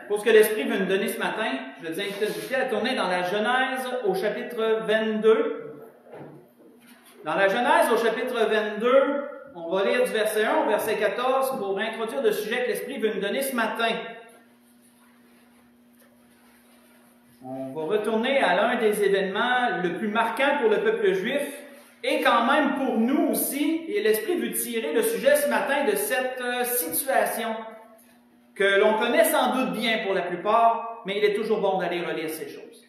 Pour ce que l'Esprit veut nous donner ce matin, je vous invite à tourner dans la Genèse au chapitre 22. Dans la Genèse au chapitre 22, on va lire du verset 1 au verset 14 pour introduire le sujet que l'Esprit veut nous donner ce matin. On va retourner à l'un des événements le plus marquant pour le peuple juif et quand même pour nous aussi. Et l'Esprit veut tirer le sujet ce matin de cette situation que l'on connaît sans doute bien pour la plupart, mais il est toujours bon d'aller relire ces choses.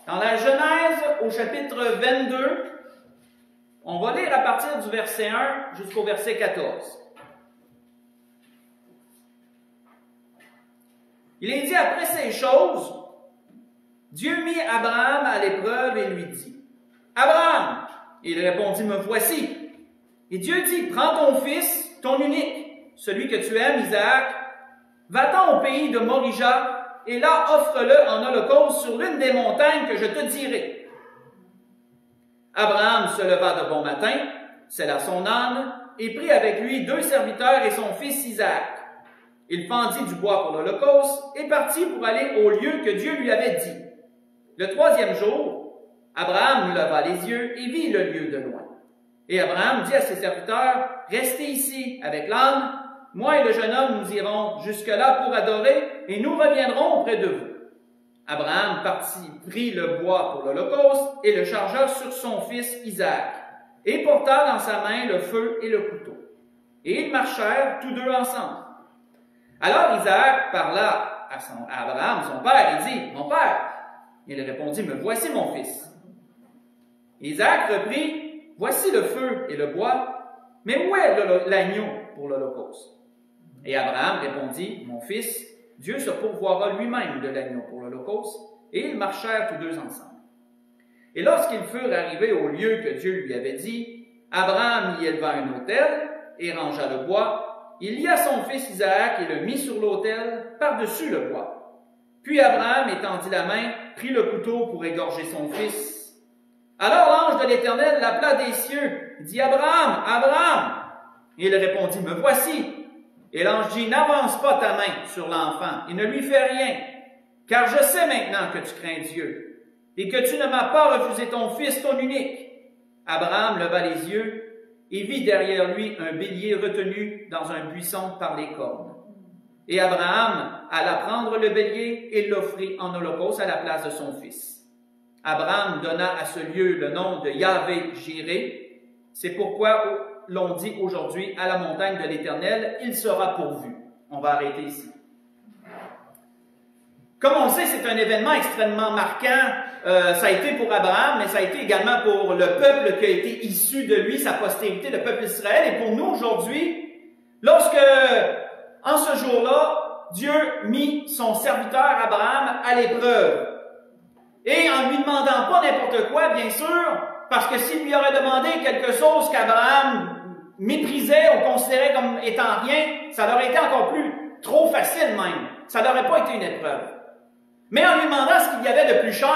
Dans la Genèse, au chapitre 22, on va lire à partir du verset 1 jusqu'au verset 14. Il est dit après ces choses, Dieu mit Abraham à l'épreuve et lui dit, « Abraham! » Il répondit, « Me voici. » Et Dieu dit, « Prends ton fils, ton unique, celui que tu aimes, Isaac, va-t'en au pays de Morija, et là offre-le en holocauste sur l'une des montagnes que je te dirai. » Abraham se leva de bon matin, sella son âne, et prit avec lui 2 serviteurs et son fils Isaac. Il fendit du bois pour l'holocauste et partit pour aller au lieu que Dieu lui avait dit. Le 3e jour, Abraham leva les yeux et vit le lieu de loin. Et Abraham dit à ses serviteurs, « Restez ici avec l'âne, moi et le jeune homme nous irons jusque-là pour adorer et nous reviendrons auprès de vous. » Abraham partit, prit le bois pour l'holocauste et le chargea sur son fils Isaac et porta dans sa main le feu et le couteau. Et ils marchèrent tous deux ensemble. Alors Isaac parla à Abraham, son père, et dit, « Mon père. » Il répondit, « Me voici mon fils. » Isaac reprit, « Voici le feu et le bois, mais où est l'agneau pour l'holocauste? » Et Abraham répondit, « Mon fils, Dieu se pourvoira lui-même de l'agneau pour l'holocauste. » Et ils marchèrent tous deux ensemble. Et lorsqu'ils furent arrivés au lieu que Dieu lui avait dit, Abraham y éleva un autel et rangea le bois. Il lia son fils Isaac et le mit sur l'autel par-dessus le bois. Puis Abraham étendit la main, prit le couteau pour égorger son fils. Alors l'ange de l'Éternel l'appela des cieux, dit, « Abraham, Abraham! » Et il répondit, « Me voici. » Et l'ange dit, « N'avance pas ta main sur l'enfant et ne lui fais rien, car je sais maintenant que tu crains Dieu et que tu ne m'as pas refusé ton fils, ton unique. » Abraham leva les yeux et vit derrière lui un bélier retenu dans un buisson par les cornes. Et Abraham alla prendre le bélier et l'offrit en holocauste à la place de son fils. Abraham donna à ce lieu le nom de Yahvé-Jiré. C'est pourquoi l'on dit aujourd'hui à la montagne de l'Éternel, il sera pourvu. On va arrêter ici. Comme on le sait, c'est un événement extrêmement marquant. Ça a été pour Abraham, mais ça a été également pour le peuple qui a été issu de lui, sa postérité, le peuple d'Israël. Et pour nous aujourd'hui, lorsque, en ce jour-là, Dieu mit son serviteur Abraham à l'épreuve. Et en lui demandant pas n'importe quoi, bien sûr, parce que s'il lui aurait demandé quelque chose qu'Abraham méprisait ou considérait comme étant rien, ça aurait été encore plus trop facile même. Ça n'aurait pas été une épreuve. Mais en lui demandant ce qu'il y avait de plus cher,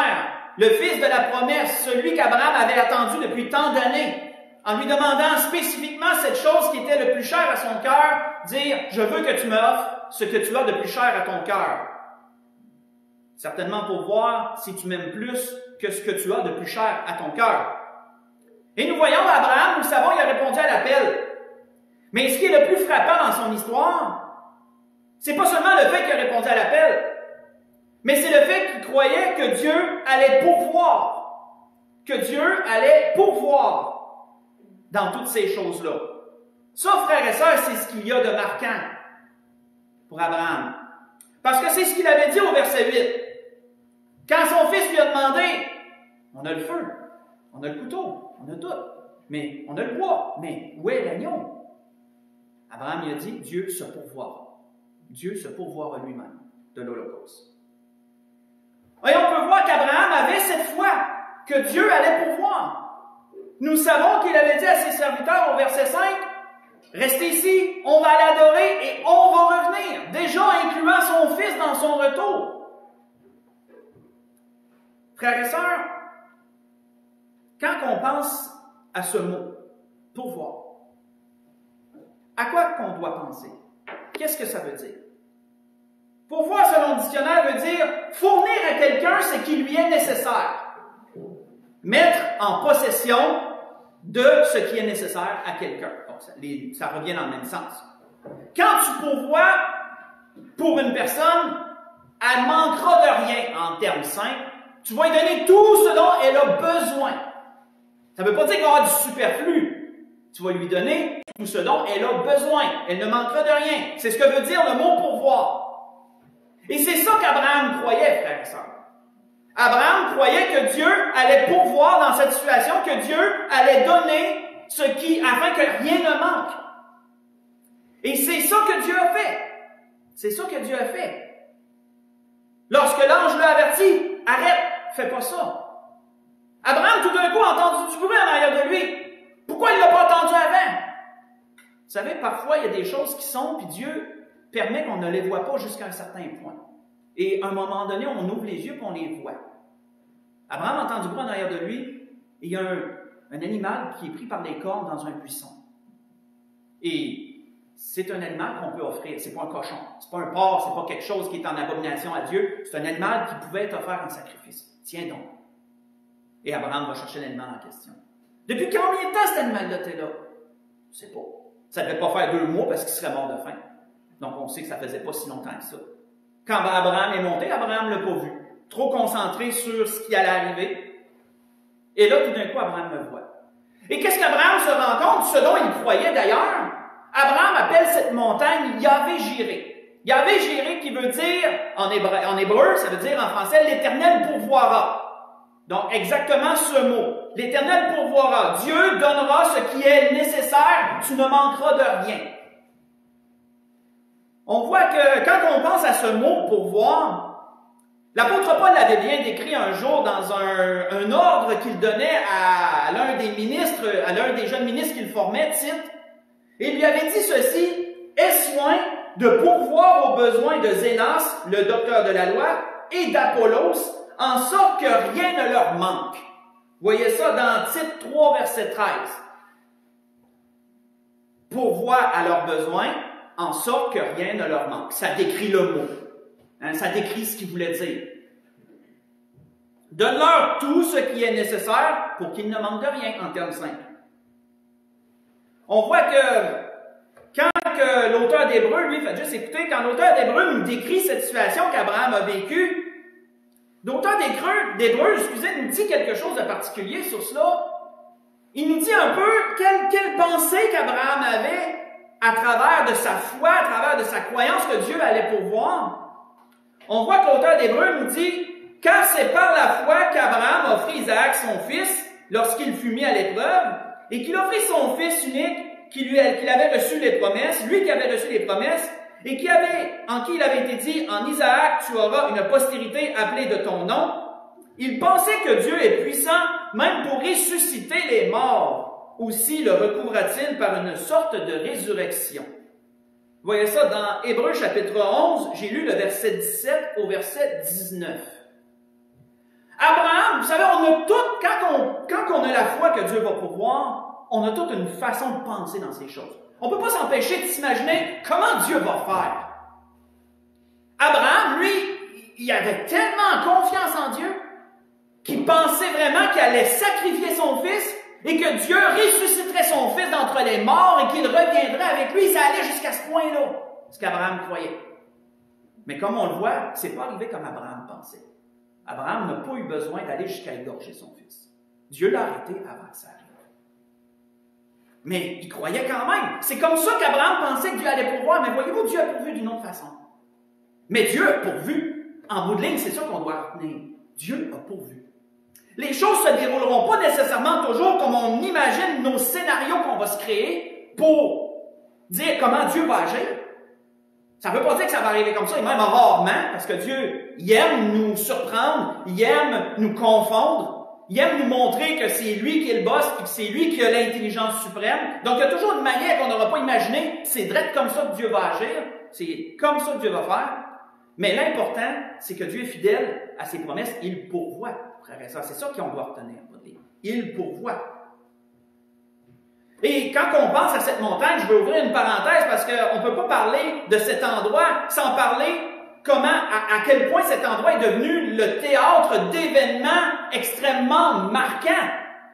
le fils de la promesse, celui qu'Abraham avait attendu depuis tant d'années, en lui demandant spécifiquement cette chose qui était le plus cher à son cœur, dire « Je veux que tu m'offres ce que tu as de plus cher à ton cœur. » Certainement pour voir si tu m'aimes plus que ce que tu as de plus cher à ton cœur. Et nous voyons Abraham, nous le savons, il a répondu à l'appel. Mais ce qui est le plus frappant dans son histoire, c'est pas seulement le fait qu'il a répondu à l'appel, mais c'est le fait qu'il croyait que Dieu allait pourvoir. Que Dieu allait pourvoir dans toutes ces choses-là. Ça, frères et sœurs, c'est ce qu'il y a de marquant pour Abraham. Parce que c'est ce qu'il avait dit au verset 8. Quand son fils lui a demandé, on a le feu, on a le couteau, on a tout, mais on a le bois, mais où est l'agneau? Abraham il a dit, Dieu se pourvoira. Dieu se pourvoira lui-même de l'Holocauste. Et on peut voir qu'Abraham avait cette foi que Dieu allait pourvoir. Nous savons qu'il avait dit à ses serviteurs au verset 5, « Restez ici, on va l'adorer et on va revenir. » Déjà incluant son fils dans son retour. Frères et sœurs, quand on pense à ce mot, pourvoir, à quoi qu'on doit penser? Qu'est-ce que ça veut dire? Pourvoir, selon le dictionnaire, veut dire fournir à quelqu'un ce qui lui est nécessaire. Mettre en possession de ce qui est nécessaire à quelqu'un. Donc, ça revient dans le même sens. Quand tu pourvois pour une personne, elle manquera de rien en termes simples. Tu vas lui donner tout ce dont elle a besoin. Ça ne veut pas dire qu'il va y avoir du superflu. Tu vas lui donner tout ce dont elle a besoin. Elle ne manquera de rien. C'est ce que veut dire le mot pourvoir. Et c'est ça qu'Abraham croyait, frères et sœurs. Abraham croyait que Dieu allait pourvoir dans cette situation, que Dieu allait donner afin que rien ne manque. Et c'est ça que Dieu a fait. C'est ça que Dieu a fait. Lorsque l'ange l'a averti, arrête, fais pas ça. Abraham, tout d'un coup, a entendu du bruit en arrière de lui. Pourquoi il ne l'a pas entendu avant? Vous savez, parfois, il y a des choses qui sont, puis Dieu permet qu'on ne les voit pas jusqu'à un certain point. Et à un moment donné, on ouvre les yeux et on les voit. Abraham entend du bruit en arrière de lui, et il y a un animal qui est pris par les cornes dans un buisson. Et c'est un animal qu'on peut offrir. C'est pas un cochon, c'est pas un porc, c'est pas quelque chose qui est en abomination à Dieu. C'est un animal qui pouvait être offert en sacrifice. Tiens donc. Et Abraham va chercher l'animal en question. Depuis combien de temps cet animal-là était là? Je ne sais pas. Ça ne devait pas faire 2 mois parce qu'il serait mort de faim. Donc on sait que ça ne faisait pas si longtemps que ça. Quand Abraham est monté, Abraham ne l'a pas vu. Trop concentré sur ce qui allait arriver. Et là, tout d'un coup, Abraham le voit. Et qu'est-ce qu'Abraham se rend compte? Ce dont il croyait d'ailleurs. Abraham appelle cette montagne Yahvé-Jiré. Yahvé-Jiré qui veut dire, en hébreu, ça veut dire en français, l'Éternel pourvoira. Donc, exactement ce mot. L'Éternel pourvoira. Dieu donnera ce qui est nécessaire. Tu ne manqueras de rien. On voit que quand on pense à ce mot pourvoir, l'apôtre Paul l'avait bien décrit un jour dans un ordre qu'il donnait à l'un des ministres, à l'un des jeunes ministres qu'il formait, Tite. Et il lui avait dit ceci: « Aie soin de pourvoir aux besoins de Zénas, le docteur de la loi, et d'Apollos, en sorte que rien ne leur manque. » Vous voyez ça dans Tite 3, verset 13. Pourvoir à leurs besoins, en sorte que rien ne leur manque. Ça décrit le mot. Ça décrit ce qu'il voulait dire. Donne-leur tout ce qui est nécessaire pour qu'ils ne manquent de rien, en termes simples. On voit que quand l'auteur d'Hébreux, lui, fait juste écouter, quand l'auteur d'Hébreux nous décrit cette situation qu'Abraham a vécue, l'auteur d'Hébreux, nous dit quelque chose de particulier sur cela. Il nous dit un peu quelle pensée qu'Abraham avait à travers de sa foi, à travers de sa croyance que Dieu allait pourvoir. On voit que l'auteur d'Hébreux nous dit « Car c'est par la foi qu'Abraham offrit Isaac son fils lorsqu'il fut mis à l'épreuve, et qu'il offrit son fils unique qu'il avait reçu les promesses, lui qui avait reçu les promesses, et en qui il avait été dit, en Isaac, tu auras une postérité appelée de ton nom. Il pensait que Dieu est puissant, même pour ressusciter les morts. Aussi le recouvra-t-il par une sorte de résurrection. » Vous voyez ça dans Hébreux chapitre 11, j'ai lu le verset 17 au verset 19. Abraham, vous savez, on a tout, quand on a la foi que Dieu va pourvoir, on a toute une façon de penser dans ces choses. On ne peut pas s'empêcher de s'imaginer comment Dieu va faire. Abraham, lui, il avait tellement confiance en Dieu qu'il pensait vraiment qu'il allait sacrifier son fils et que Dieu ressusciterait son fils d'entre les morts et qu'il reviendrait avec lui. Ça allait jusqu'à ce point-là, ce qu'Abraham croyait. Mais comme on le voit, c'est pas arrivé comme Abraham pensait. Abraham n'a pas eu besoin d'aller jusqu'à égorger son fils. Dieu l'a arrêté avant que ça arrive. Mais il croyait quand même. C'est comme ça qu'Abraham pensait que Dieu allait pourvoir. Mais voyez-vous, Dieu a pourvu d'une autre façon. Mais Dieu a pourvu. En bout de ligne, c'est ça qu'on doit retenir. Dieu a pourvu. Les choses ne se dérouleront pas nécessairement toujours comme on imagine nos scénarios qu'on va se créer pour dire comment Dieu va agir. Ça ne veut pas dire que ça va arriver comme ça, et même rarement, parce que Dieu, il aime nous surprendre, il aime nous confondre, il aime nous montrer que c'est lui qui est le boss, et que c'est lui qui a l'intelligence suprême. Donc, il y a toujours une manière qu'on n'aura pas imaginé. C'est direct comme ça que Dieu va agir. C'est comme ça que Dieu va faire. Mais l'important, c'est que Dieu est fidèle à ses promesses. Il pourvoit, frères et sœurs. C'est ça qu'on doit retenir. Il pourvoit. Et quand on pense à cette montagne, je vais ouvrir une parenthèse parce qu'on ne peut pas parler de cet endroit sans parler à quel point cet endroit est devenu le théâtre d'événements extrêmement marquants.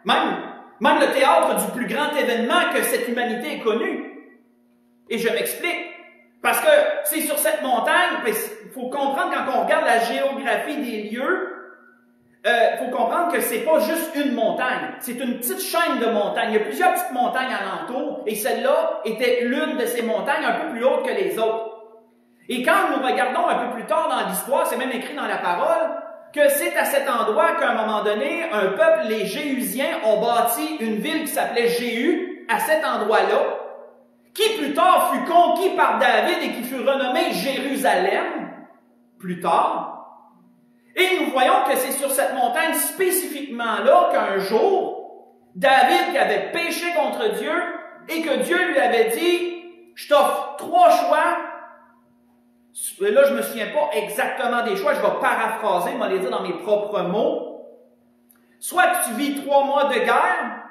Même le théâtre du plus grand événement que cette humanité ait connu. Et je m'explique. Parce que c'est sur cette montagne, il faut comprendre quand on regarde la géographie des lieux, il faut comprendre que c'est pas juste une montagne, c'est une petite chaîne de montagnes. Il y a plusieurs petites montagnes alentour, et celle-là était l'une de ces montagnes un peu plus haute que les autres. Et quand nous regardons un peu plus tard dans l'histoire, c'est même écrit dans la parole, que c'est à cet endroit qu'à un moment donné, un peuple, les Jéhusiens, ont bâti une ville qui s'appelait Jéhu, à cet endroit-là, qui plus tard fut conquis par David et qui fut renommé Jérusalem, plus tard. Et nous voyons que c'est sur cette montagne spécifiquement là qu'un jour, David qui avait péché contre Dieu et que Dieu lui avait dit, je t'offre 3 choix. Et là, je ne me souviens pas exactement des choix, je vais paraphraser, je vais les dire dans mes propres mots. Soit que tu vis 3 mois de guerre,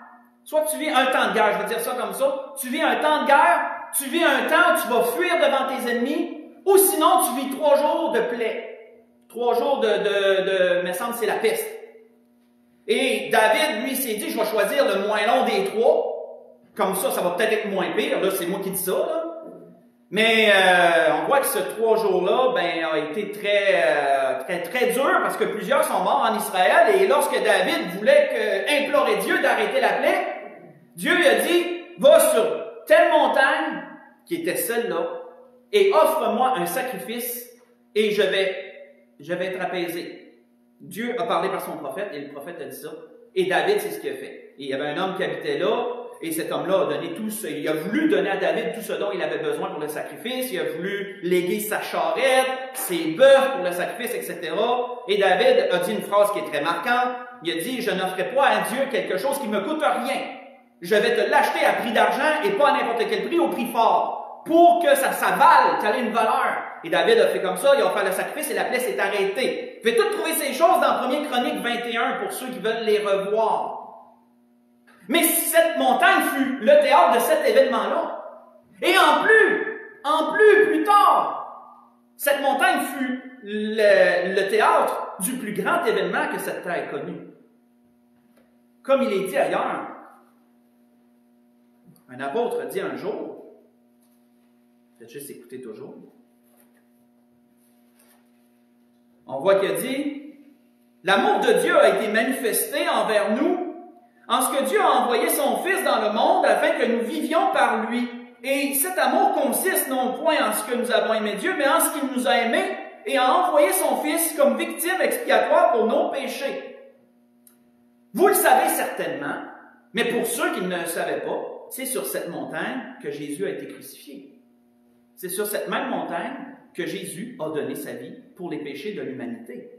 soit que tu vis un temps de guerre, je vais dire ça comme ça. Tu vis un temps de guerre, tu vis un temps où tu vas fuir devant tes ennemis, ou sinon tu vis 3 jours de plaie. 3 jours me semble c'est la peste. Et David, lui, s'est dit, je vais choisir le moins long des 3. Comme ça va peut-être être moins pire. Là, c'est moi qui dis ça, là. Mais on voit que ce 3 jours-là, a été très dur parce que plusieurs sont morts en Israël. Et lorsque David voulait implorer Dieu d'arrêter la plaie, Dieu lui a dit, va sur telle montagne, qui était celle-là, et offre-moi un sacrifice, et je vais être apaisé. Dieu a parlé par son prophète, et le prophète a dit ça. Et David, c'est ce qu'il a fait. Et il y avait un homme qui habitait là, et cet homme-là a donné il a voulu donner à David tout ce dont il avait besoin pour le sacrifice. Il a voulu léguer sa charrette, ses bœufs pour le sacrifice, etc. Et David a dit une phrase qui est très marquante. Il a dit, je n'offrirai pas à Dieu quelque chose qui me coûte rien. Je vais te l'acheter à prix d'argent et pas à n'importe quel prix, au prix fort, pour que ça vale, qu'elle ait une valeur. Et David a fait comme ça, il a fait le sacrifice et la plaie s'est arrêtée. Vous pouvez toutes trouver ces choses dans 1 Chronique 21 pour ceux qui veulent les revoir. Mais cette montagne fut le théâtre de cet événement-là. Et plus tard, cette montagne fut le théâtre du plus grand événement que cette terre ait connu. Comme il est dit ailleurs, un apôtre a dit un jour, faites juste écouter toujours, on voit qu'il a dit, l'amour de Dieu a été manifesté envers nous en ce que Dieu a envoyé son Fils dans le monde afin que nous vivions par lui. Et cet amour consiste non point en ce que nous avons aimé Dieu, mais en ce qu'il nous a aimés et a envoyé son Fils comme victime expiatoire pour nos péchés. Vous le savez certainement, mais pour ceux qui ne le savaient pas, c'est sur cette montagne que Jésus a été crucifié. C'est sur cette même montagne que Jésus a donné sa vie pour les péchés de l'humanité.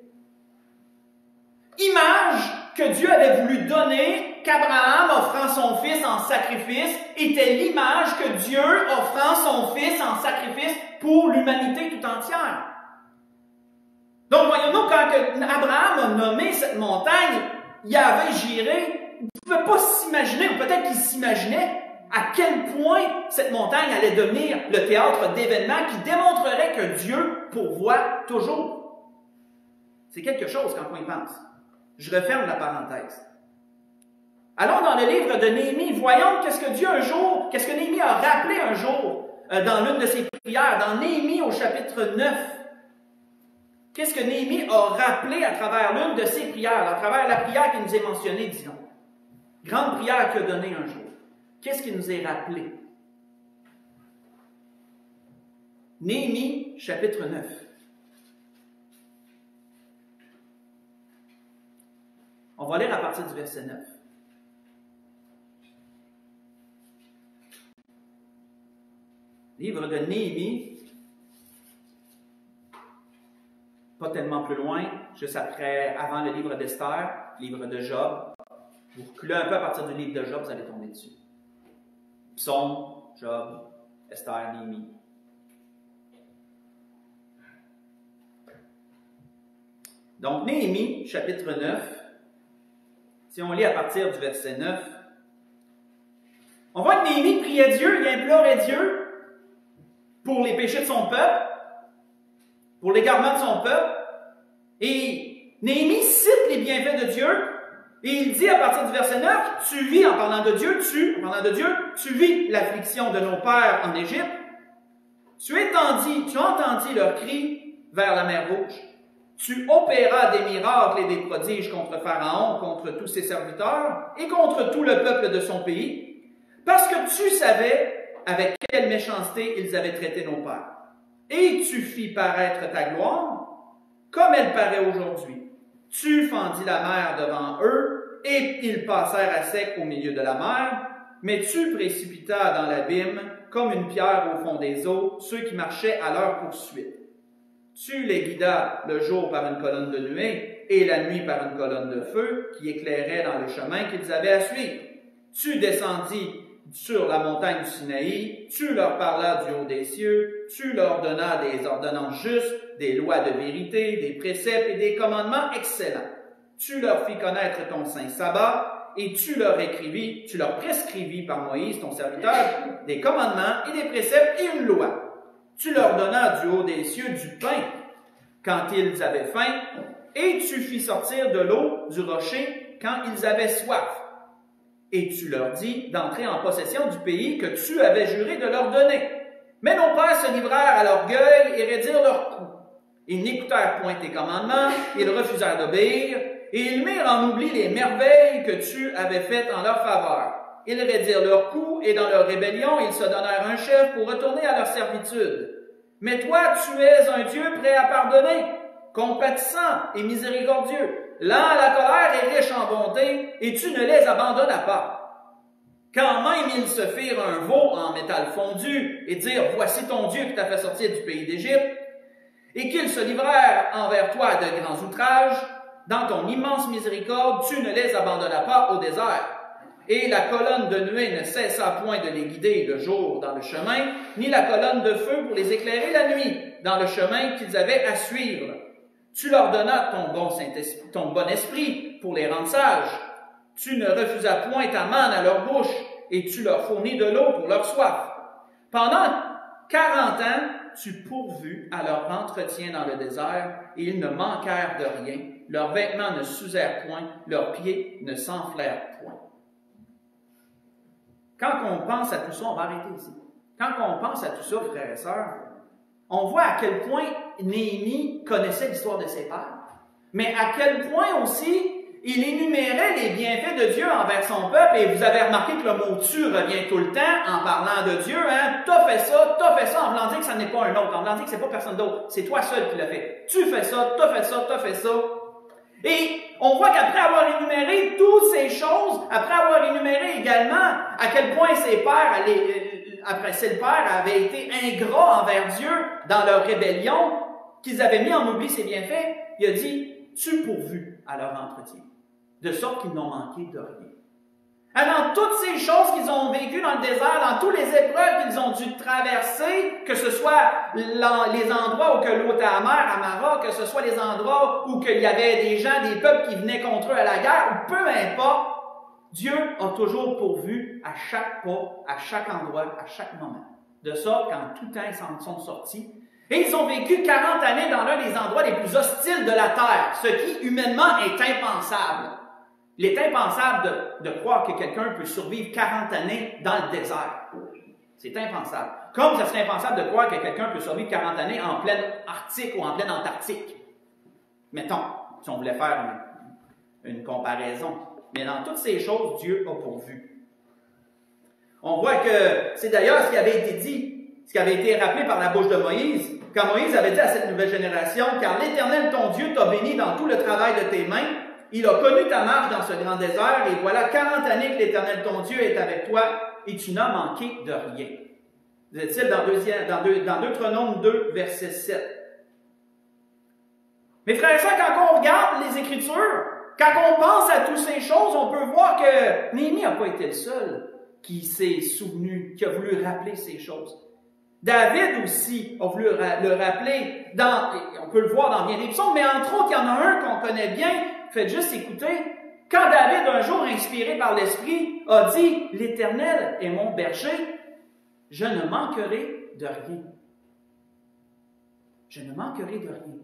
Image que Dieu avait voulu donner, qu'Abraham, offrant son fils en sacrifice, était l'image que Dieu, offrant son fils en sacrifice pour l'humanité tout entière. Donc, voyons-nous, quand Abraham a nommé cette montagne Yahvé Jiré, il ne pouvait pas s'imaginer, ou peut-être qu'il s'imaginait, à quel point cette montagne allait devenir le théâtre d'événements qui démontrerait que Dieu pourvoit toujours. C'est quelque chose quand on y pense. Je referme la parenthèse. Allons dans le livre de Néhémie, voyons qu'est-ce que Néhémie a rappelé un jour dans l'une de ses prières, dans Néhémie au chapitre 9. Qu'est-ce que Néhémie a rappelé à travers l'une de ses prières, à travers la prière qui nous est mentionnée, disons. Grande prière qu'il a donnée un jour. Qu'est-ce qui nous est rappelé? Néhémie, chapitre 9. On va lire à partir du verset 9. Livre de Néhémie, pas tellement plus loin, juste avant le livre d'Esther, livre de Job. Vous reculez un peu à partir du livre de Job, vous allez tomber dessus. Psaume, Job, Esther, Néhémie. Donc, Néhémie, chapitre 9, si on lit à partir du verset 9, on voit que Néhémie priait Dieu, il implorait Dieu pour les péchés de son peuple. pour l'égarement de son peuple. Et Néhémie cite les bienfaits de Dieu. Et il dit à partir du verset 9, tu vis, en parlant de Dieu, tu vis l'affliction de nos pères en Égypte. Tu entendis leurs cris vers la mer Rouge. Tu opéras des miracles et des prodiges contre Pharaon, contre tous ses serviteurs et contre tout le peuple de son pays, parce que tu savais avec quelle méchanceté ils avaient traité nos pères. Et tu fis paraître ta gloire comme elle paraît aujourd'hui. Tu fendis la mer devant eux, et ils passèrent à sec au milieu de la mer, mais tu précipitas dans l'abîme, comme une pierre au fond des eaux, ceux qui marchaient à leur poursuite. Tu les guidas le jour par une colonne de nuée, et la nuit par une colonne de feu, qui éclairait dans le chemin qu'ils avaient à suivre. Tu descendis sur la montagne du Sinaï, tu leur parlas du haut des cieux, tu leur donnas des ordonnances justes, des lois de vérité, des préceptes et des commandements excellents. Tu leur fis connaître ton saint sabbat, et tu leur prescrivis par Moïse, ton serviteur, des commandements et des préceptes et une loi. Tu leur donnas du haut des cieux du pain quand ils avaient faim, et tu fis sortir de l'eau du rocher quand ils avaient soif. Et tu leur dis d'entrer en possession du pays que tu avais juré de leur donner. Mais nos pères se livrèrent à l'orgueil et raidirent leurs coups. Ils n'écoutèrent point tes commandements, ils refusèrent d'obéir, et ils mirent en oubli les merveilles que tu avais faites en leur faveur. Ils raidirent leurs coups, et dans leur rébellion, ils se donnèrent un chef pour retourner à leur servitude. Mais toi, tu es un Dieu prêt à pardonner, compatissant et miséricordieux, lent à la colère et riche en bonté, et tu ne les abandonnas pas. Quand même ils se firent un veau en métal fondu, et dirent, voici ton Dieu qui t'a fait sortir du pays d'Égypte, et qu'ils se livrèrent envers toi de grands outrages, dans ton immense miséricorde, tu ne les abandonnas pas au désert. Et la colonne de nuée ne cessa point de les guider le jour dans le chemin, ni la colonne de feu pour les éclairer la nuit dans le chemin qu'ils avaient à suivre. Tu leur donnas ton bon esprit pour les rendre sages. Tu ne refusas point ta manne à leur bouche, et tu leur fournis de l'eau pour leur soif. Pendant 40 ans, tu pourvus à leur entretien dans le désert, et ils ne manquèrent de rien. Leurs vêtements ne s'usèrent point, leurs pieds ne s'enflèrent point. Quand on pense à tout ça, on va arrêter ici. Quand on pense à tout ça, frères et sœurs, on voit à quel point Néhémie connaissait l'histoire de ses pères, mais à quel point aussi il énumérait les bienfaits de Dieu envers son peuple, et vous avez remarqué que le mot « tu » revient tout le temps en parlant de Dieu, hein? T'as fait ça, en voulant dire que ça n'est pas un autre, en voulant dire que c'est pas personne d'autre, c'est toi seul qui l'as fait. Tu fais ça, t'as fait ça, t'as fait ça. Et on voit qu'après avoir énuméré toutes ces choses, après avoir énuméré également à quel point ses pères, le père avait été ingrat envers Dieu dans leur rébellion, qu'ils avaient mis en oubli ses bienfaits, il a dit, tu pourvus à leur entretien, de sorte qu'ils n'ont manqué de rien. Dans toutes ces choses qu'ils ont vécues dans le désert, dans tous les épreuves qu'ils ont dû traverser, que ce soit les endroits où que l'eau était amère, à Mara, que ce soit les endroits où il y avait des gens, des peuples qui venaient contre eux à la guerre, ou peu importe, Dieu a toujours pourvu à chaque pas, à chaque endroit, à chaque moment. De sorte qu'en tout temps, ils s'en sont sortis. Et ils ont vécu 40 années dans l'un des endroits les plus hostiles de la terre, ce qui humainement est impensable. Il est impensable de croire que quelqu'un peut survivre 40 années dans le désert. C'est impensable. Comme ça serait impensable de croire que quelqu'un peut survivre 40 années en pleine Arctique ou en pleine Antarctique. Mettons, si on voulait faire une comparaison. Mais dans toutes ces choses, Dieu a pourvu. On voit que c'est d'ailleurs ce qui avait été dit, ce qui avait été rappelé par la bouche de Moïse, quand Moïse avait dit à cette nouvelle génération, « Car l'Éternel, ton Dieu, t'a béni dans tout le travail de tes mains, il a connu ta marche dans ce grand désert, et voilà 40 années que l'Éternel, ton Dieu, est avec toi, et tu n'as manqué de rien. » Vous êtes-il dans Deutéronome 2, verset 7. Mais frères et sœurs, quand on regarde les Écritures, quand on pense à toutes ces choses, on peut voir que Néhémie n'a pas été le seul qui s'est souvenu, qui a voulu rappeler ces choses. David aussi a voulu le rappeler, on peut le voir dans bien des psaumes, mais entre autres, il y en a un qu'on connaît bien. Faites juste écouter. Quand David, un jour inspiré par l'Esprit, a dit « L'Éternel est mon berger, je ne manquerai de rien. » je ne manquerai de rien.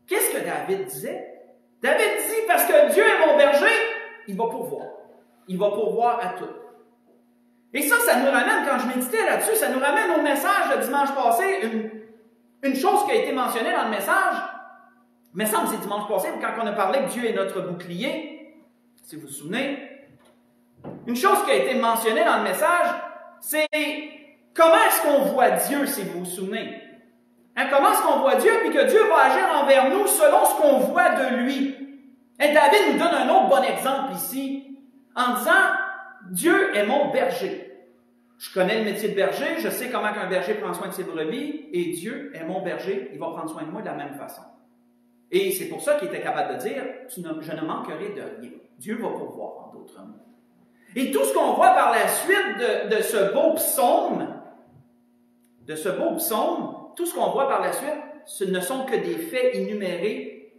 Qu'est-ce que David disait? David dit, parce que Dieu est mon berger, il va pourvoir. Il va pourvoir à tout. Et ça nous ramène, quand je méditais là-dessus, ça nous ramène au message de dimanche passé, une chose qui a été mentionnée dans le message. Il me semble que c'est dimanche passé, quand on a parlé que Dieu est notre bouclier, si vous vous souvenez. Une chose qui a été mentionnée dans le message, c'est comment est-ce qu'on voit Dieu, si vous vous souvenez. Hein, comment est-ce qu'on voit Dieu, puis que Dieu va agir envers nous selon ce qu'on voit de lui. Et David nous donne un autre bon exemple ici, en disant, Dieu est mon berger. Je connais le métier de berger, je sais comment un berger prend soin de ses brebis, et Dieu est mon berger, il va prendre soin de moi de la même façon. Et c'est pour ça qu'il était capable de dire, je ne manquerai de rien. Dieu va pourvoir, en d'autres mots. Et tout ce qu'on voit par la suite de ce beau psaume, tout ce qu'on voit par la suite, ce ne sont que des faits énumérés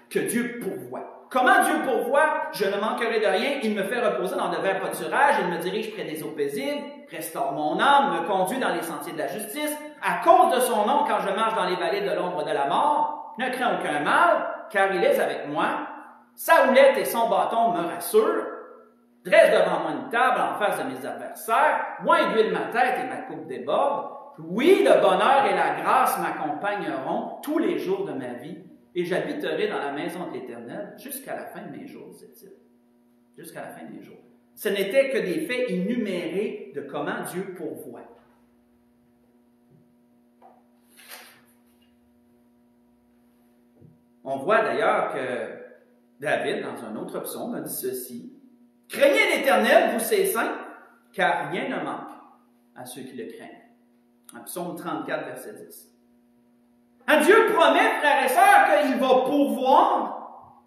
que Dieu pourvoit. Comment Dieu pourvoit? Je ne manquerai de rien. Il me fait reposer dans de verts pâturages. Il me dirige près des eaux paisibles, restaure mon âme, me conduit dans les sentiers de la justice. À cause de son nom, quand je marche dans les vallées de l'ombre de la mort, ne crains aucun mal, car il est avec moi. Sa houlette et son bâton me rassurent. Dresse devant moi une table en face de mes adversaires. Oint d'huile ma tête et ma coupe déborde. Oui, le bonheur et la grâce m'accompagneront tous les jours de ma vie. Et j'habiterai dans la maison de l'Éternel jusqu'à la fin de mes jours, dit-il. Jusqu'à la fin de mes jours. Ce n'était que des faits énumérés de comment Dieu pourvoit. On voit d'ailleurs que David, dans un autre psaume, a dit ceci. « Craignez l'Éternel, vous ses saints, car rien ne manque à ceux qui le craignent. » Un psaume 34, verset 10. Dieu promet, frères et sœurs, qu'il va pourvoir.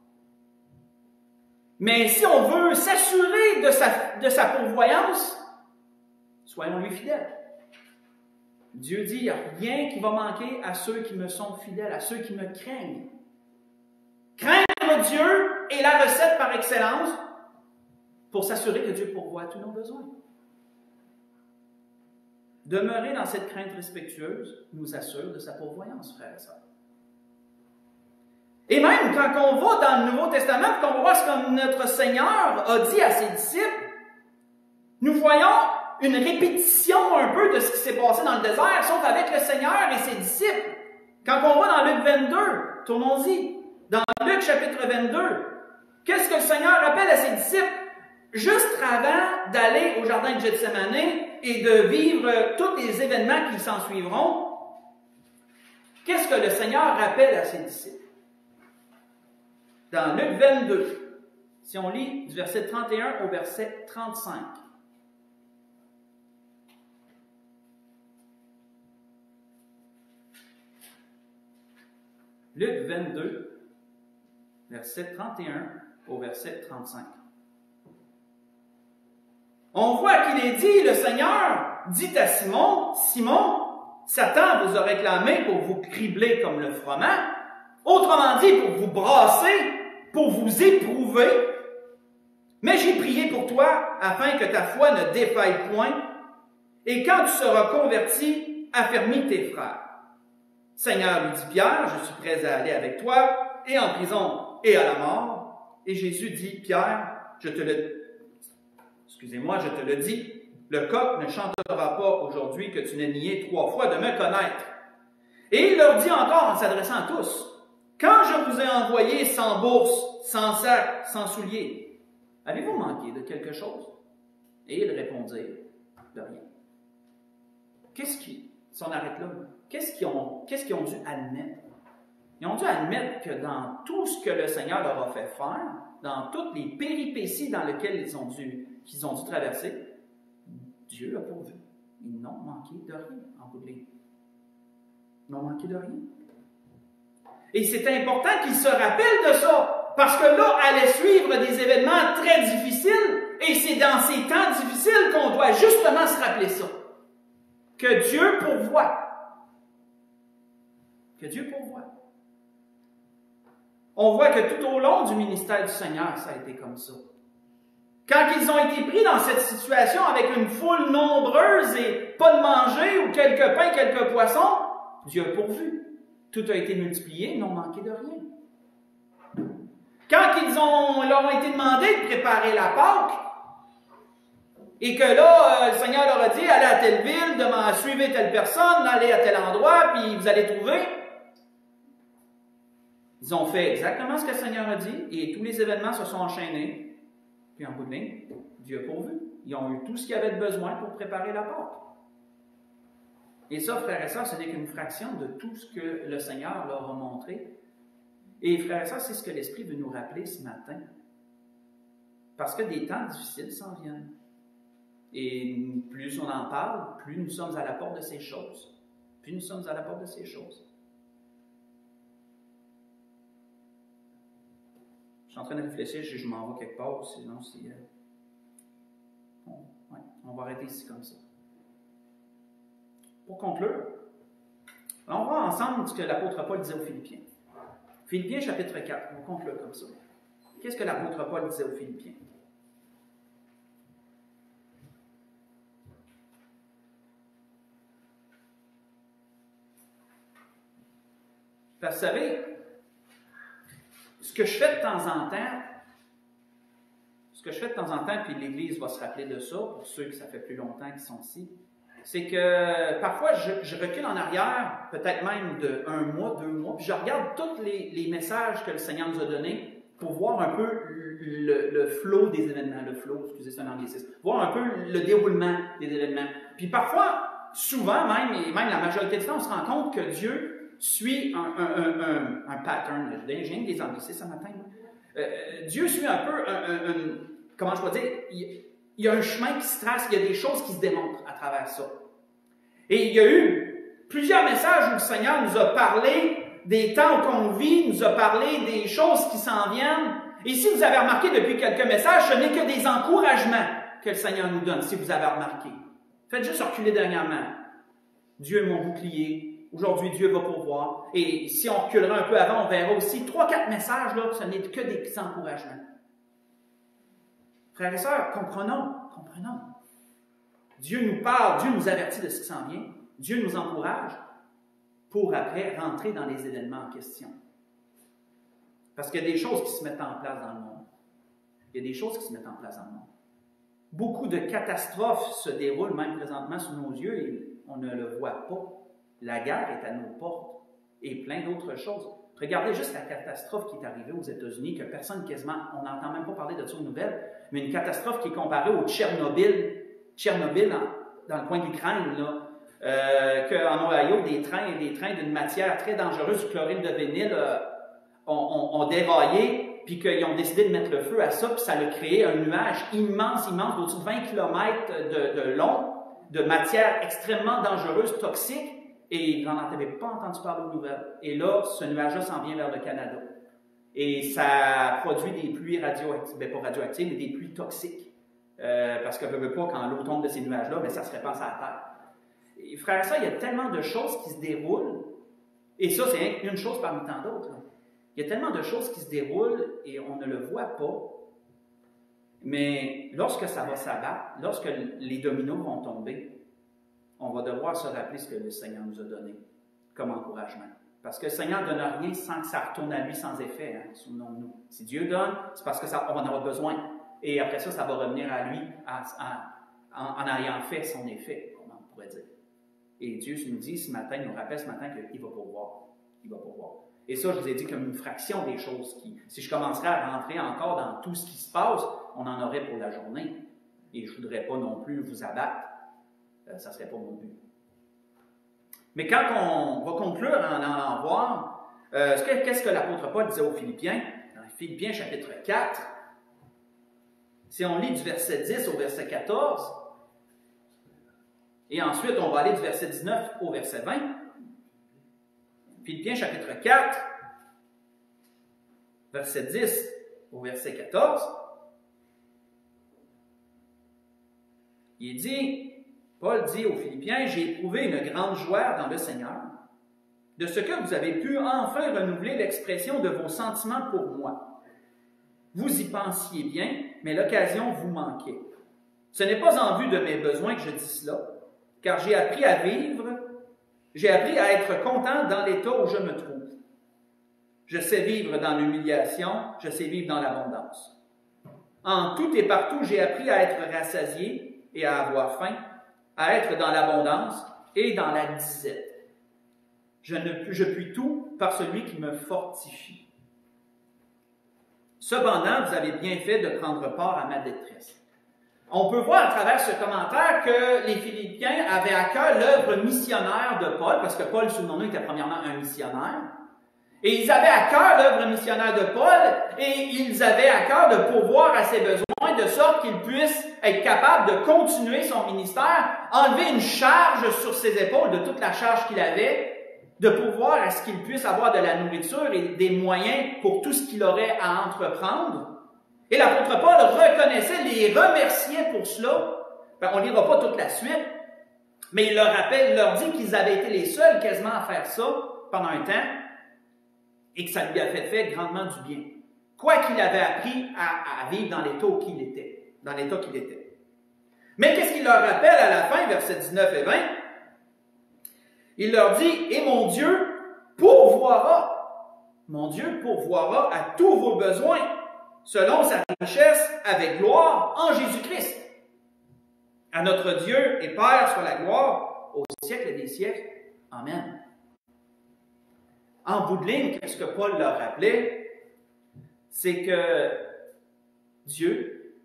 Mais si on veut s'assurer de sa pourvoyance, soyons-lui fidèles. Dieu dit, il n'y a rien qui va manquer à ceux qui me sont fidèles, à ceux qui me craignent. Craindre Dieu est la recette par excellence pour s'assurer que Dieu pourvoit tous nos besoins. Demeurer dans cette crainte respectueuse nous assure de sa pourvoyance, frères et sœurs. Et même quand on va dans le Nouveau Testament, qu'on va voir ce que notre Seigneur a dit à ses disciples, nous voyons une répétition un peu de ce qui s'est passé dans le désert, sauf avec le Seigneur et ses disciples. Quand on va dans Luc 22, tournons-y, dans Luc chapitre 22, qu'est-ce que le Seigneur rappelle à ses disciples? Juste avant d'aller au jardin de Gethsémane et de vivre tous les événements qui s'en suivront, qu'est-ce que le Seigneur rappelle à ses disciples? Dans Luc 22, si on lit du verset 31 au verset 35. Luc 22, verset 31 au verset 35. On voit qu'il est dit, le Seigneur dit à Simon, Simon, Satan vous a réclamé pour vous cribler comme le froment, autrement dit, pour vous brasser, pour vous éprouver. Mais j'ai prié pour toi, afin que ta foi ne défaille point, et quand tu seras converti, affermis tes frères. Seigneur, lui dit Pierre, je suis prêt à aller avec toi, et en prison, et à la mort. Et Jésus dit, Pierre, je te le dis, le coq ne chantera pas aujourd'hui que tu n'aies nié 3 fois de me connaître. Et il leur dit encore en s'adressant à tous, quand je vous ai envoyé sans bourse, sans sac, sans souliers, avez-vous manqué de quelque chose? Et ils répondirent, de rien. Si on arrête là, qu'est-ce qu'ils ont dû admettre? Ils ont dû admettre que dans tout ce que le Seigneur leur a fait faire, dans toutes les péripéties dans lesquelles qu'ils ont dû traverser, Dieu a pourvu. Ils n'ont manqué de rien en bout de ligne. Ils n'ont manqué de rien. Et c'est important qu'ils se rappellent de ça, parce que là, allait suivre des événements très difficiles, et c'est dans ces temps difficiles qu'on doit justement se rappeler ça. Que Dieu pourvoit. Que Dieu pourvoit. On voit que tout au long du ministère du Seigneur, ça a été comme ça. Quand ils ont été pris dans cette situation avec une foule nombreuse et pas de manger ou quelques pains, quelques poissons, Dieu a pourvu. tout a été multiplié, ils n'ont manqué de rien. Quand leur ont été demandé de préparer la Pâque, et que là, le Seigneur leur a dit, allez à telle ville, suivez telle personne, allez à tel endroit, puis vous allez trouver. Ils ont fait exactement ce que le Seigneur a dit, et tous les événements se sont enchaînés. Puis en bout de ligne, Dieu a pourvu. Ils ont eu tout ce qu'ils avaient besoin pour préparer la Pâque. Et ça, frères et sœurs, ce n'est qu'une fraction de tout ce que le Seigneur leur a montré. Et frères et sœurs, c'est ce que l'Esprit veut nous rappeler ce matin. Parce que des temps difficiles s'en viennent. Et plus on en parle, plus nous sommes à la porte de ces choses. Plus nous sommes à la porte de ces choses. Je suis en train de réfléchir, je m'en vais quelque part, sinon c'est... on va arrêter ici comme ça. Pour conclure, on va voir ensemble ce que l'apôtre Paul disait aux Philippiens. Philippiens chapitre 4, on va conclure comme ça. Qu'est-ce que l'apôtre Paul disait aux Philippiens? Parce que vous savez, ce que je fais de temps en temps, puis l'Église va se rappeler de ça, pour ceux que ça fait plus longtemps qu'ils sont ici, c'est que parfois je recule en arrière, peut-être même de 1 mois, 2 mois, puis je regarde tous les messages que le Seigneur nous a donnés pour voir un peu le flow des événements, c'est un anglicisme, voir un peu le déroulement des événements. Puis parfois, souvent même, et même la majorité du temps, on se rend compte que Dieu suit un pattern. J'ai des anglicismes ce matin. Dieu suit un peu comment je pourrais dire, il y a un chemin qui se trace, il y a des choses qui se démontrent à travers ça. Et il y a eu plusieurs messages où le Seigneur nous a parlé des temps qu'on vit, nous a parlé des choses qui s'en viennent. Et si vous avez remarqué depuis quelques messages, ce n'est que des encouragements que le Seigneur nous donne, si vous avez remarqué. Faites juste reculer dernièrement. Dieu est mon bouclier. Aujourd'hui, Dieu va pourvoir. Et si on reculera un peu avant, on verra aussi 3-4 messages, là, ce n'est que des encouragements. Frères et sœurs, comprenons. Dieu nous parle, Dieu nous avertit de ce qui s'en vient. Dieu nous encourage pour après rentrer dans les événements en question. Parce qu'il y a des choses qui se mettent en place dans le monde. Beaucoup de catastrophes se déroulent même présentement sous nos yeux et on ne le voit pas. La guerre est à nos portes et plein d'autres choses. Regardez juste la catastrophe qui est arrivée aux États-Unis, que personne quasiment, on n'entend même pas parler de ça aux nouvelles, mais une catastrophe qui est comparée au Tchernobyl dans le coin de l'Ukraine, qu'en Ohio, des trains d'une matière très dangereuse, du chlorure de vinyle, ont déraillé, puis qu'ils ont décidé de mettre le feu à ça, puis ça a créé un nuage immense, d'au-dessus de 20 km de long, de matière extrêmement dangereuse, toxique, et j'en avais pas entendu parler aux nouvelles. Et là, ce nuage-là s'en vient vers le Canada. Et ça produit des pluies radioactives, pas radioactives, mais des pluies toxiques. Parce que je ne veux pas, quand l'eau tombe de ces nuages-là, mais ça se répand sur la terre. Et frère, ça, il y a tellement de choses qui se déroulent, et ça, c'est une chose parmi tant d'autres. Il y a tellement de choses qui se déroulent et on ne le voit pas. Mais lorsque ça va s'abattre, lorsque les dominos vont tomber, on va devoir se rappeler ce que le Seigneur nous a donné comme encouragement. Parce que le Seigneur ne donne rien sans que ça retourne à lui sans effet, souvenons-nous. Si Dieu donne, c'est parce qu'on en aura besoin. Et après ça, ça va revenir à lui en ayant fait son effet, comme on pourrait dire. Et Dieu nous dit ce matin, il nous rappelle ce matin qu'il va pourvoir. Il va pourvoir. Et ça, je vous ai dit comme une fraction des choses qui, si je commencerais à rentrer encore dans tout ce qui se passe, on en aurait pour la journée. Et je ne voudrais pas non plus vous abattre. Ça ne serait pas mon but. Mais quand on va conclure en allant voir, qu'est-ce que l'apôtre Paul disait aux Philippiens? Dans Philippiens chapitre 4, si on lit du verset 10 au verset 14, et ensuite on va aller du verset 19 au verset 20, Philippiens chapitre 4, verset 10 au verset 14, il dit, Paul dit aux Philippiens, « J'ai éprouvé une grande joie dans le Seigneur, de ce que vous avez pu enfin renouveler l'expression de vos sentiments pour moi. Vous y pensiez bien, mais l'occasion vous manquait. Ce n'est pas en vue de mes besoins que je dis cela, car j'ai appris à vivre J'ai appris à être content dans l'état où je me trouve. Je sais vivre dans l'humiliation, je sais vivre dans l'abondance. En tout et partout, j'ai appris à être rassasié et à avoir faim, à être dans l'abondance et dans la disette. Je puis tout par celui qui me fortifie. Cependant, vous avez bien fait de prendre part à ma détresse. On peut voir à travers ce commentaire que les Philippiens avaient à cœur l'œuvre missionnaire de Paul, parce que Paul, souvenons-nous, était premièrement un missionnaire. Et ils avaient à cœur l'œuvre missionnaire de Paul, et ils avaient à cœur de pourvoir à ses besoins, de sorte qu'il puisse être capable de continuer son ministère, enlever une charge sur ses épaules de toute la charge qu'il avait, de pourvoir à ce qu'il puisse avoir de la nourriture et des moyens pour tout ce qu'il aurait à entreprendre. Et l'apôtre Paul reconnaissait, les remerciait pour cela. On ne lira pas toute la suite, mais il leur rappelle, il leur dit qu'ils avaient été les seuls quasiment à faire ça pendant un temps et que ça lui avait fait grandement du bien. Quoi qu'il avait appris à vivre dans l'état qu'il était. Dans l'état qu'il était. Mais qu'est-ce qu'il leur rappelle à la fin, versets 19 et 20? Il leur dit, « Et mon Dieu pourvoira. Mon Dieu pourvoira à tous vos besoins, selon sa richesse avec gloire en Jésus-Christ. À notre Dieu et Père soit la gloire au siècle des siècles. Amen. » En bout de ligne, qu'est-ce que Paul leur rappelait? C'est que Dieu,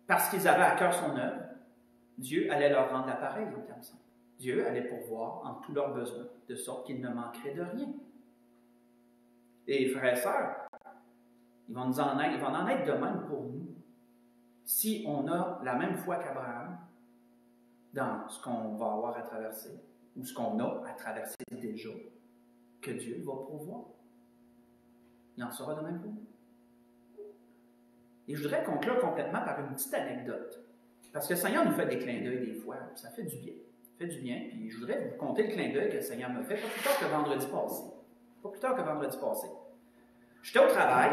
parce qu'ils avaient à cœur son œuvre, Dieu allait leur rendre l'appareil en termes simples. Dieu allait pourvoir en tous leurs besoins, de sorte qu'ils ne manqueraient de rien. Et frères et sœurs, il va en être de même pour nous. Si on a la même foi qu'Abraham dans ce qu'on va avoir à traverser, ou ce qu'on a à traverser déjà, que Dieu va pourvoir. Il en sera de même pour nous. Et je voudrais conclure complètement par une petite anecdote. Parce que le Seigneur nous fait des clins d'œil des fois, ça fait du bien. Ça fait du bien, puis je voudrais vous conter le clin d'œil que le Seigneur m'a fait, pas plus tard que vendredi passé. Pas plus tard que vendredi passé. J'étais au travail,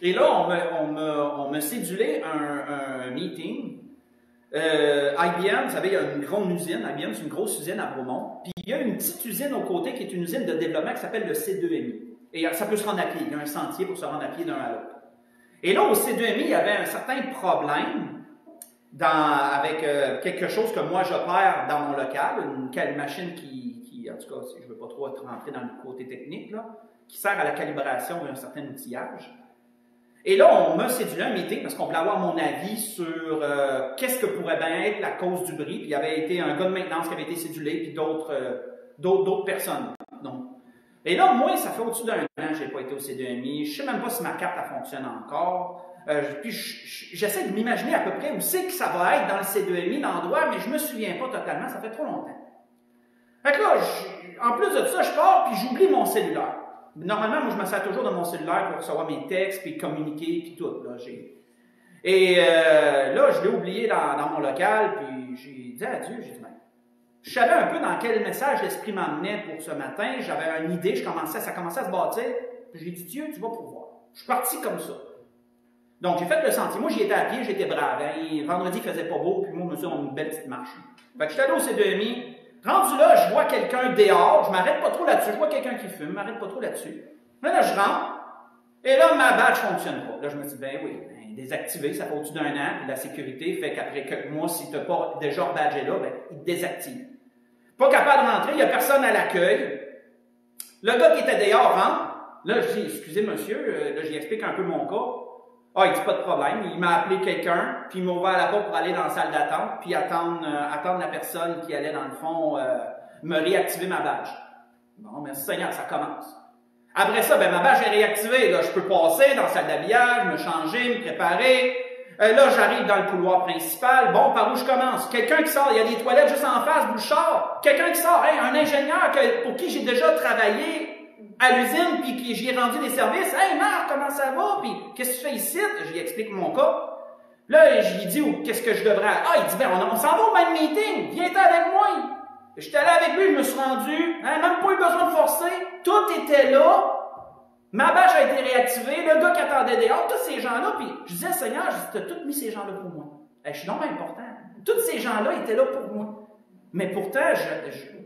et là, on me cédulait un meeting. IBM, vous savez, il y a une grande usine. IBM, c'est une grosse usine à Bromont. Puis il y a une petite usine au côté qui est une usine de développement qui s'appelle le C2MI. Et ça peut se rendre à pied. Il y a un sentier pour se rendre à pied d'un à l'autre. Et là, au C2MI, il y avait un certain problème avec quelque chose que moi j'opère dans mon local, une machine qui, en tout cas, je ne veux pas trop rentrer dans le côté technique, là, qui sert à la calibration d'un certain outillage. Et là, on m'a cédulé un meeting parce qu'on voulait avoir mon avis sur qu'est-ce que pourrait bien être la cause du bris. Puis il y avait été un gars de maintenance qui avait été cédulé, puis d'autres personnes. Donc. Et là, moi, ça fait au-dessus d'un an, je n'ai pas été au C2MI. Je ne sais même pas si ma carte elle fonctionne encore. Puis j'essaie de m'imaginer à peu près où c'est que ça va être dans le C2MI, l'endroit, mais je ne me souviens pas totalement, ça fait trop longtemps. Fait que là, en plus de ça, je pars, puis j'oublie mon cellulaire. Normalement, moi, je me sers toujours de mon cellulaire pour recevoir mes textes, puis communiquer, puis tout. Là, là, je l'ai oublié dans mon local, puis j'ai dit à Dieu, j'ai dit, ben, je savais un peu dans quel message l'Esprit m'emmenait pour ce matin. J'avais une idée, ça commençait à se bâtir. Puis j'ai dit, Dieu, tu vas pouvoir. Je suis parti comme ça. Donc, j'ai fait le sentier. Moi, j'y étais à pied, j'étais brave. Hein. Vendredi, il faisait pas beau, puis moi, je me suis dit, on a une belle petite marche. Fait que je suis allé au C2MI. Rendu là, je vois quelqu'un dehors, je m'arrête pas trop là-dessus, je vois quelqu'un qui fume, je m'arrête pas trop là-dessus. Là, je rentre, et là, ma badge ne fonctionne pas. Là, je me dis, ben oui, désactivé, ça fait au-dessus d'un an, puis la sécurité fait qu'après quelques mois, si tu n'as pas déjà badgé là, ben, il te désactive. Pas capable de rentrer, il n'y a personne à l'accueil. Le gars qui était dehors rentre, là, je dis, excusez monsieur, là, j'y explique un peu mon cas. Ah, il dit pas de problème. Il m'a appelé quelqu'un, puis il m'a ouvert la porte pour aller dans la salle d'attente, puis attendre la personne qui allait, dans le fond, me réactiver ma badge. Bon, merci Seigneur, ça commence. Après ça, ben ma badge est réactivée. Là, je peux passer dans la salle d'habillage, me changer, me préparer. Là, j'arrive dans le couloir principal. Bon, par où je commence? Quelqu'un qui sort, il y a des toilettes juste en face, bouchard. Quelqu'un qui sort, hey, un ingénieur pour qui j'ai déjà travaillé à l'usine, puis qui j'y ai rendu des services. Hey Marc, comment ça va? Puis qu'est-ce que tu fais ici? J'y explique mon cas. Là, je lui dis qu'est-ce que je devrais. Ah, il dit, ben on s'en va au même meeting. Viens-t'en avec moi. J'étais allé avec lui, je me suis rendu. Hein, même pas eu besoin de forcer. Tout était là. Ma badge a été réactivée. Le gars qui attendait dehors, tous ces gens-là. Puis je disais, Seigneur, tu as tous mis ces gens-là pour moi. Je suis donc important. Tous ces gens-là étaient là pour moi. Mais pourtant,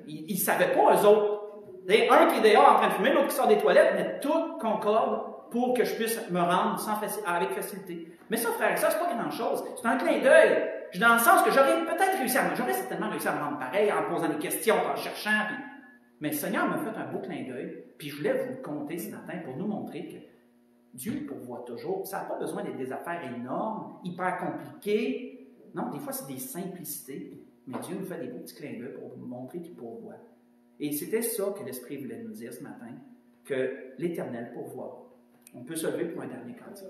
Ils ne savaient pas, eux autres. Un qui est dehors en train de fumer, l'autre qui sort des toilettes, mais tout concorde pour que je puisse me rendre avec facilité. Mais ça, frère, ça, c'est pas grand-chose. C'est un clin d'œil. Dans le sens que j'aurais peut-être réussi j'aurais certainement réussi à me rendre pareil en posant des questions, en cherchant. Puis... Mais le Seigneur m'a fait un beau clin d'œil. Puis je voulais vous le conter ce matin pour nous montrer que Dieu pourvoit toujours. Ça n'a pas besoin d'être des affaires énormes, hyper compliquées. Non, des fois, c'est des simplicités. Mais Dieu nous fait des petits clins d'œil pour nous montrer qu'il pourvoit. Et c'était ça que l'Esprit voulait nous dire ce matin, que l'Éternel pourvoit. On peut se lever pour un dernier cantique.